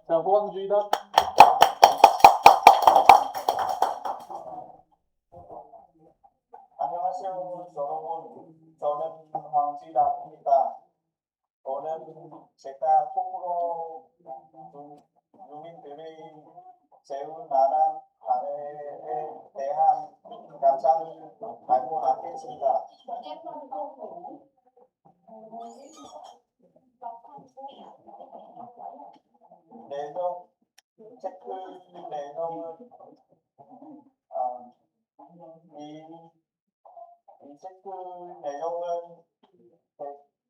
자, 호황주의다. 안녕하세요, 여러분. 저는 황지락입니다. 오늘 제가 거꾸로 주민들의 세운 나라 사회에 대한 감상을 발표하겠습니다. 내용, 체크 내용은 이 체크 내용은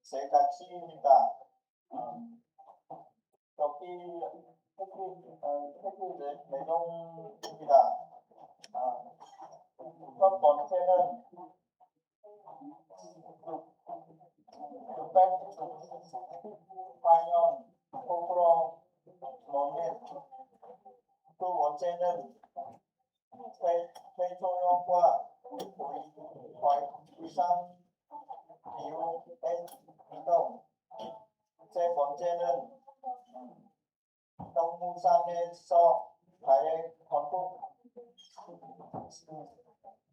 세 가지입니다. 여기 체크 내용입니다. 첫 번째는 668년 포크로 모임. 두 번째는 최초령과 위상 이후 이동. 세 번째는 동무상에서 가해 건국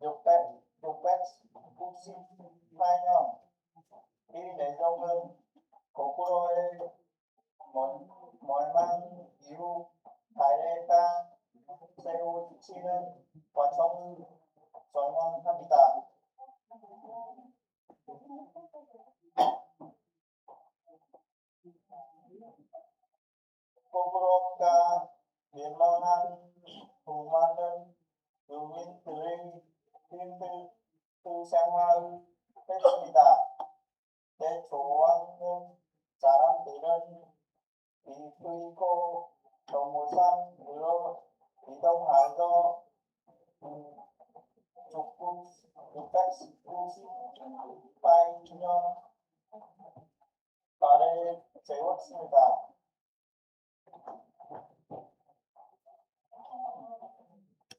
698년. 이 내용은 거꾸로의 멸망 이후 가해가 세우치는 과정을 설명합니다. 거꾸로가 멸망한 수많은 주민들의 힘든 생활을 했습니다. 대조하는 사람들은 이끌고 동무산으로 이동하여 중국 698년 발을 세웠습니다.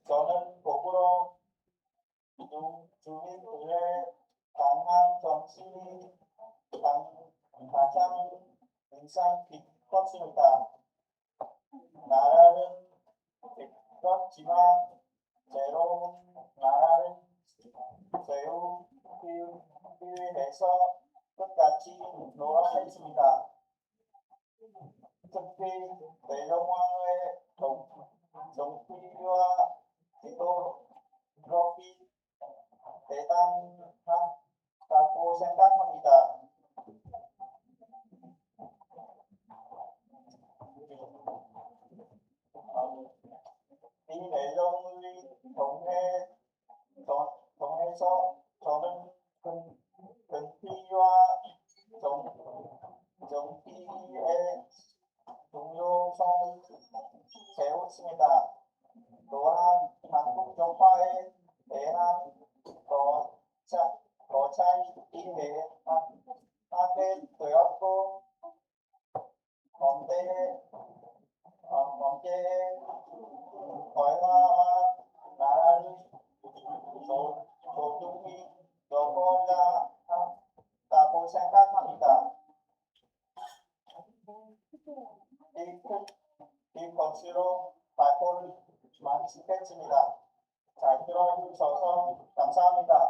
저는 거꾸로 주민들의 강한 정신이 가장 인상 깊었습니다. 나라는 깊었지만 새로운 나라를 세우기 위해서 끝까지 노력했습니다. 특히 대종황의 정치와 기도력이 대단하다고 생각합니다. 이 내용을 통해서 저는 근피와 정피의 중요성을 배웠습니다. 또한 한국 정파에 대한 거창이 하게 되었고 관계의 대화와 나라를 소중히 여겨야 한다고 생각합니다. 이 것으로 발표를 마치겠습니다. 잘 들어주셔서 감사합니다.